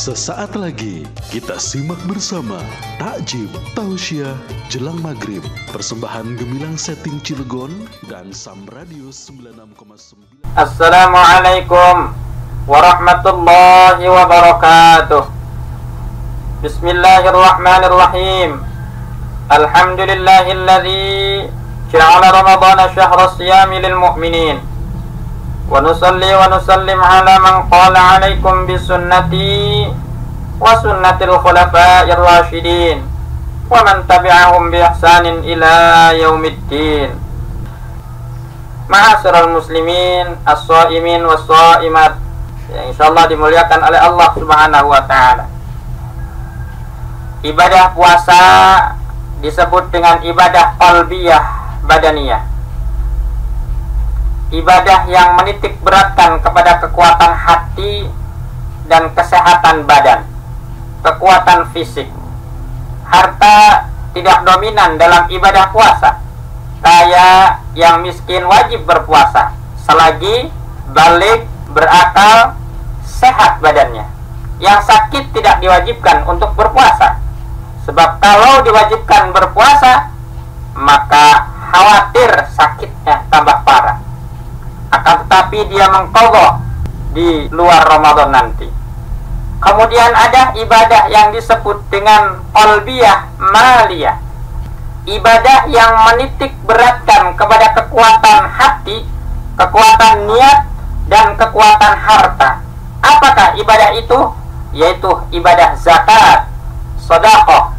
Sesaat lagi kita simak bersama Takjim Tausiah Jelang Maghrib, persembahan Gemilang Setting Cilegon dan Sam Radio 96,9. Assalamualaikum warahmatullahi wabarakatuh. Bismillahirrahmanirrahim. Alhamdulillahilladzi ja'ala Ramadhana syahra siyami lil mu'minin. Wa nusalli wa nusallim ala man qala alaikum bisunnati wa sunnatil khulafa'ir rasyidin wa man tabi'ahum bi ihsanin ila yaumiddin. Ma'asyiral muslimin as-shaimin was-shaimat yang insyaallah dimuliakan oleh Allah Subhanahu wa taala. Ibadah puasa disebut dengan ibadah qalbiyah badaniyah. Ibadah yang menitik beratkan kepada kekuatan hati dan kesehatan badan, kekuatan fisik. Harta tidak dominan dalam ibadah puasa. Kaya yang miskin wajib berpuasa selagi balik, berakal, sehat badannya. Yang sakit tidak diwajibkan untuk berpuasa. Sebab kalau diwajibkan berpuasa, maka khawatir sakitnya tambah parah. Akan tetapi dia mengqadha di luar Ramadan nanti. Kemudian ada ibadah yang disebut dengan qalbiyah maliyah. Ibadah yang menitik beratkan kepada kekuatan hati, kekuatan niat, dan kekuatan harta. Apakah ibadah itu? Yaitu ibadah zakat, sedekah,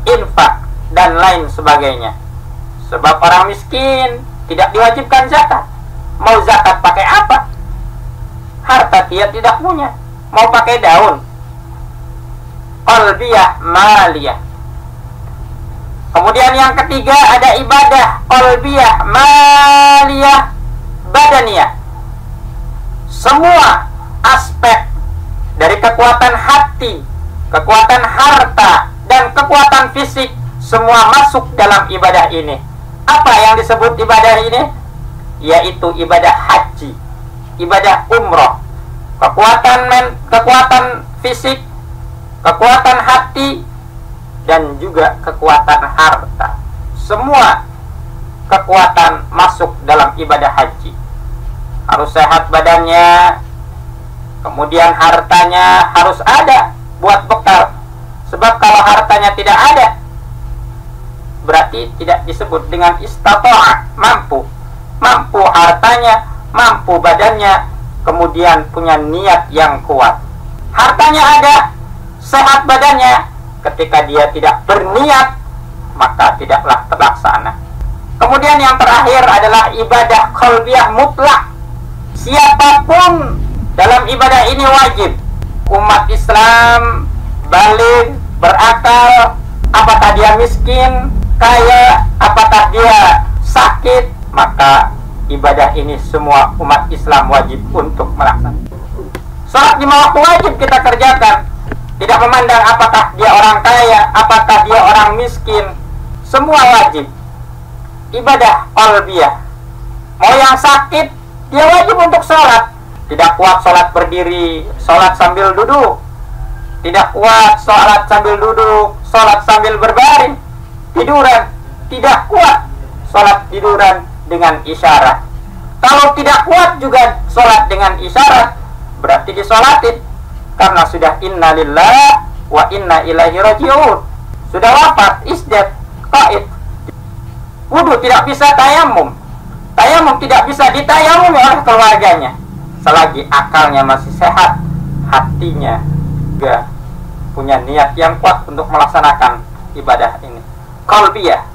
infak, dan lain sebagainya. Sebab orang miskin tidak diwajibkan zakat. Mau zakat pakai apa? Harta dia tidak punya. Mau pakai daun. Qalbiyah maliyah. Kemudian yang ketiga ada ibadah qalbiyah maliyah badaniyah. Semua aspek dari kekuatan hati, kekuatan harta, dan kekuatan fisik semua masuk dalam ibadah ini. Apa yang disebut ibadah ini? Yaitu ibadah haji, ibadah umroh. Kekuatan fisik, kekuatan hati, dan juga kekuatan harta. Semua kekuatan masuk dalam ibadah haji. Harus sehat badannya, kemudian hartanya harus ada buat bekal. Sebab kalau hartanya tidak ada, berarti tidak disebut dengan istata'a, mampu hartanya, mampu badannya, kemudian punya niat yang kuat. Hartanya ada, sehat badannya, ketika dia tidak berniat, maka tidaklah terlaksana. Kemudian yang terakhir adalah ibadah qalbiyah mutlak. Siapapun dalam ibadah ini wajib. Umat Islam balik, berakal, apakah dia miskin, kaya, apakah dia sakit, maka ibadah ini semua umat Islam wajib untuk melaksanakan. Salat 5 waktu wajib kita kerjakan. Tidak memandang apakah dia orang kaya, apakah dia orang miskin, semua wajib. Ibadah qalbiyah. Mau yang sakit, dia wajib untuk sholat. Tidak kuat sholat berdiri, sholat sambil duduk. Tidak kuat sholat sambil duduk, sholat sambil berbaring, tiduran. Tidak kuat sholat tiduran dengan isyarat. Kalau tidak kuat juga sholat dengan isyarat, berarti disolatin. Karena sudah inna lillah wa inna ilaihi raji'un. Sudah wafat, isdat, qaid. Wudu tidak bisa tayamum. Tayamum tidak bisa ditayamumi oleh keluarganya. Selagi akalnya masih sehat, hatinya juga punya niat yang kuat untuk melaksanakan ibadah ini. Qalbiyah.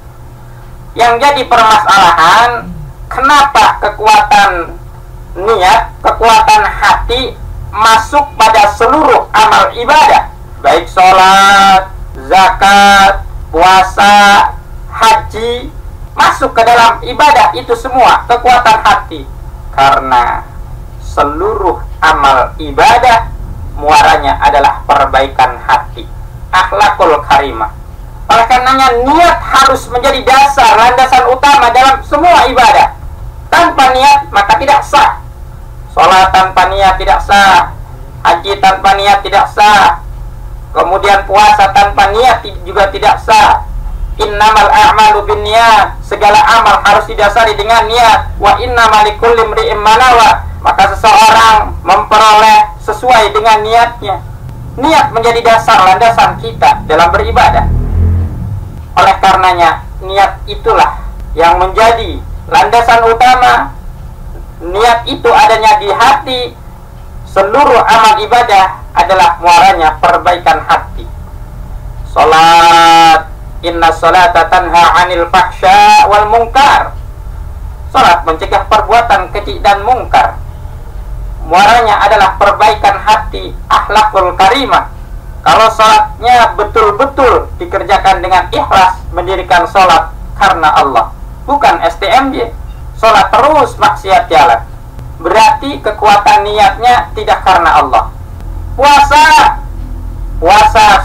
Yang jadi permasalahan, kenapa kekuatan niat, kekuatan hati masuk pada seluruh amal ibadah, baik sholat, zakat, puasa, haji, masuk ke dalam ibadah itu semua kekuatan hati. Karena seluruh amal ibadah muaranya adalah perbaikan hati, akhlakul karimah. Oleh karenanya niat harus menjadi dasar, landasan utama dalam semua ibadah. Tanpa niat maka tidak sah. Sholat tanpa niat tidak sah, haji tanpa niat tidak sah, Kemudian puasa tanpa niat juga tidak sah. Innamal a'malu binniyat, segala amal harus didasari dengan niat. Wa innamal likulli imri'in ma nawa, maka seseorang memperoleh sesuai dengan niatnya. Niat menjadi dasar landasan kita dalam beribadah. Oleh karenanya, niat itulah yang menjadi landasan utama. Niat itu adanya di hati. Seluruh amal ibadah adalah muaranya perbaikan hati. Salat, inna salata tanha 'anil fahsya wal munkar. Salat mencegah perbuatan keji dan mungkar. Muaranya adalah perbaikan hati, akhlakul karimah. Kalau salatnya betul-betul dikerjakan dengan ikhlas, mendirikan salat karena Allah, bukan STMJ, salat terus maksiat jalan, berarti kekuatan niatnya tidak karena Allah. Puasa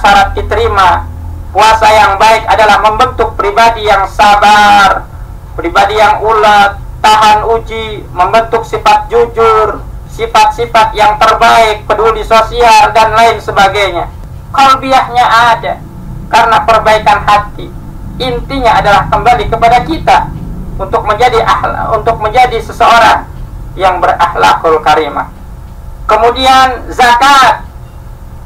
syarat diterima. Puasa yang baik adalah membentuk pribadi yang sabar, pribadi yang ulet, tahan uji, membentuk sifat jujur, sifat-sifat yang terbaik, peduli sosial dan lain sebagainya. Qalbiyahnya ada karena perbaikan hati. Intinya adalah kembali kepada kita untuk menjadi seseorang yang berakhlakul karimah. Kemudian zakat,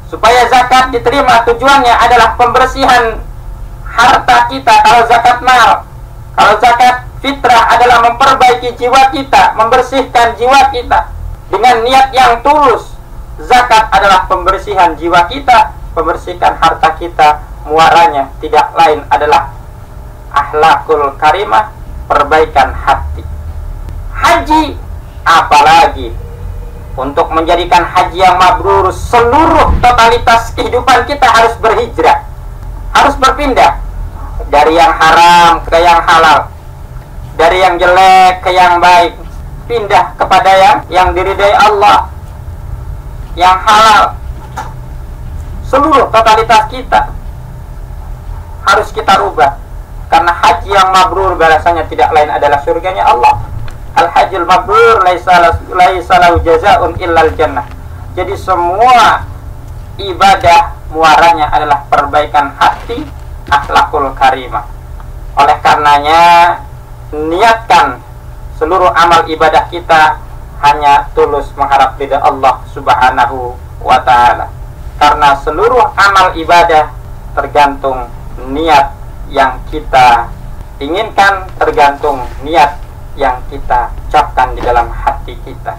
supaya zakat diterima tujuannya adalah pembersihan harta kita. Kalau zakat mal, kalau zakat fitrah adalah memperbaiki jiwa kita, membersihkan jiwa kita dengan niat yang tulus. Zakat adalah pembersihan jiwa kita, membersihkan harta kita. Muaranya tidak lain adalah akhlakul karimah, perbaikan hati. Haji, apalagi untuk menjadikan haji yang mabrur, seluruh totalitas kehidupan kita harus berhijrah, harus berpindah dari yang haram ke yang halal, dari yang jelek ke yang baik, pindah kepada yang diridai Allah, yang halal. Seluruh totalitas kita harus kita rubah, karena haji yang mabrur balasannya tidak lain adalah surganya Allah. Al-hajjul mabrur laisa lahu jazaa'un illal jannah. Jadi semua ibadah muaranya adalah perbaikan hati, akhlakul karimah. Oleh karenanya, niatkan seluruh amal ibadah kita hanya tulus mengharap ridha Allah Subhanahu wa ta'ala. Karena seluruh amal ibadah tergantung niat yang kita inginkan, tergantung niat yang kita ucapkan di dalam hati kita.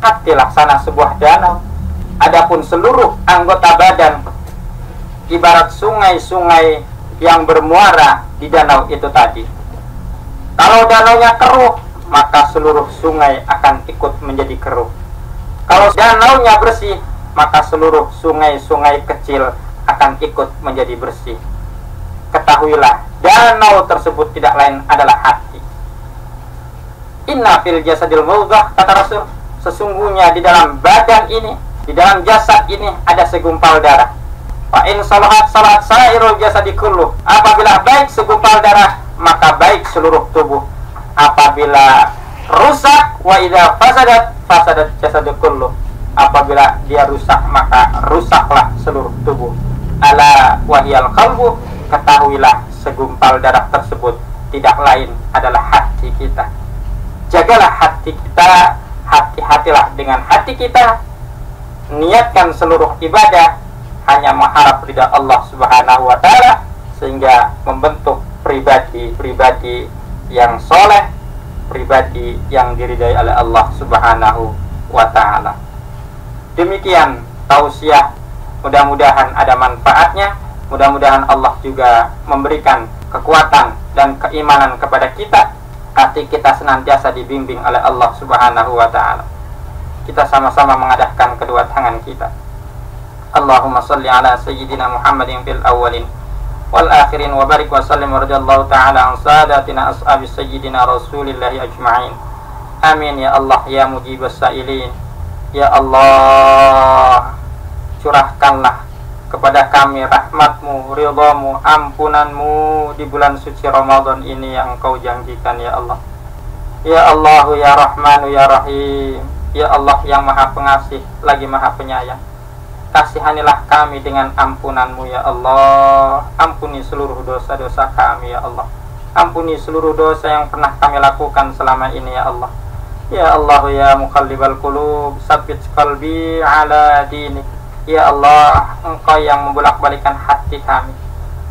Hati laksana sebuah danau. Adapun seluruh anggota badan ibarat sungai-sungai yang bermuara di danau itu tadi. Kalau danaunya keruh, maka seluruh sungai akan ikut menjadi keruh. Kalau danaunya bersih, maka seluruh sungai-sungai kecil akan ikut menjadi bersih. Ketahuilah, danau tersebut tidak lain adalah hati. Inna fil jasadil mudghah, kata Rasul, sesungguhnya di dalam badan ini, di dalam jasad ini ada segumpal darah. Fa in salahat salat sairul jasadi kulluh. Apabila baik segumpal darah, maka baik seluruh tubuh. Apabila rusak, wa idza fasadat jasadu kulluh. Apabila dia rusak, maka rusaklah seluruh tubuh. Ala wahyal qalbu, ketahuilah segumpal darah tersebut tidak lain adalah hati kita. Jagalah hati kita, hati-hatilah dengan hati kita. Niatkan seluruh ibadah hanya mengharap ridha Allah Subhanahu wa ta'ala, sehingga membentuk pribadi-pribadi yang soleh, pribadi yang diridai oleh Allah Subhanahu wa ta'ala. Demikian tausiah, mudah-mudahan ada manfaatnya. Mudah-mudahan Allah juga memberikan kekuatan dan keimanan kepada kita. Hati kita senantiasa dibimbing oleh Allah Subhanahu wa ta'ala. Kita sama-sama mengadahkan kedua tangan kita. Allahumma salli ala sayyidina Muhammadin fil awwalin wal akhirin wa barik wa sallim radhiyallahu ta'ala an sadatina ashabi sayyidina Rasulillahi ajma'in. Amin ya Allah ya mujibas sa'ilin. Ya Allah, curahkanlah kepada kami rahmatmu, ridhamu, ampunanmu di bulan suci Ramadan ini yang Engkau janjikan ya Allah. Ya Allah ya Rahmanu ya Rahim. Ya Allah yang maha pengasih lagi maha penyayang. kasihanilah kami dengan ampunan-Mu ya Allah. Ampuni seluruh dosa-dosa kami ya Allah. Ampuni seluruh dosa yang pernah kami lakukan selama ini ya Allah. Ya Allah ya muqallibal qulub, tsabbit qalbi ala dinik. Ya Allah, Engkau yang membolak-balikan hati kami.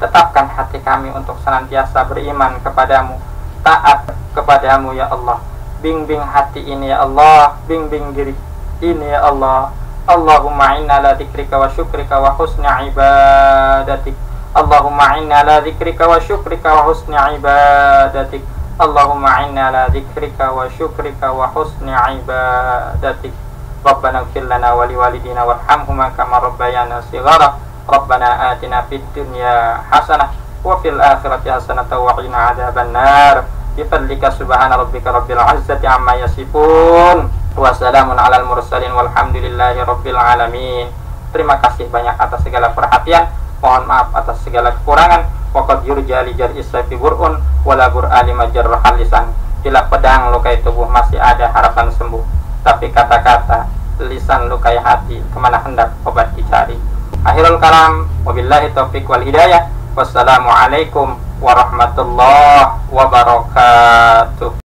Tetapkan hati kami untuk senantiasa beriman kepadamu, taat kepadamu ya Allah. Bimbing hati ini ya Allah, bimbing diri ini ya Allah. Allahumma inna ala dzikrika wa syukrika wa husni ibadatik. Allahumma inna ala dzikrika wa syukrika wa husni ibadatik. Allahumma inna ala dzikrika wa syukrika wa husni ibadatik. Rabbana ighfir lana wa liwalidina warhamhuma kama rabbayana shighara. Rabbana atina fid dunya hasanah wa fil akhirati hasanah wa qina adzabannar. Bifadlika subhana rabbika rabbil izzati amma yasifun. Wassalamun alal mursalin walhamdulillahi rabbil alamin. Terima kasih banyak atas segala perhatian. Mohon maaf atas segala kekurangan. Waqad yurja li jar'i sayfi bur'un wala bur'ali majarrahal lisan. Bila pedang lukai tubuh masih ada harapan sembuh, tapi kata-kata lisan lukai hati kemana hendak obat dicari. Akhirul kalam, wabillahi taufiq wal hidayah. Wassalamualaikum warahmatullahi wabarakatuh.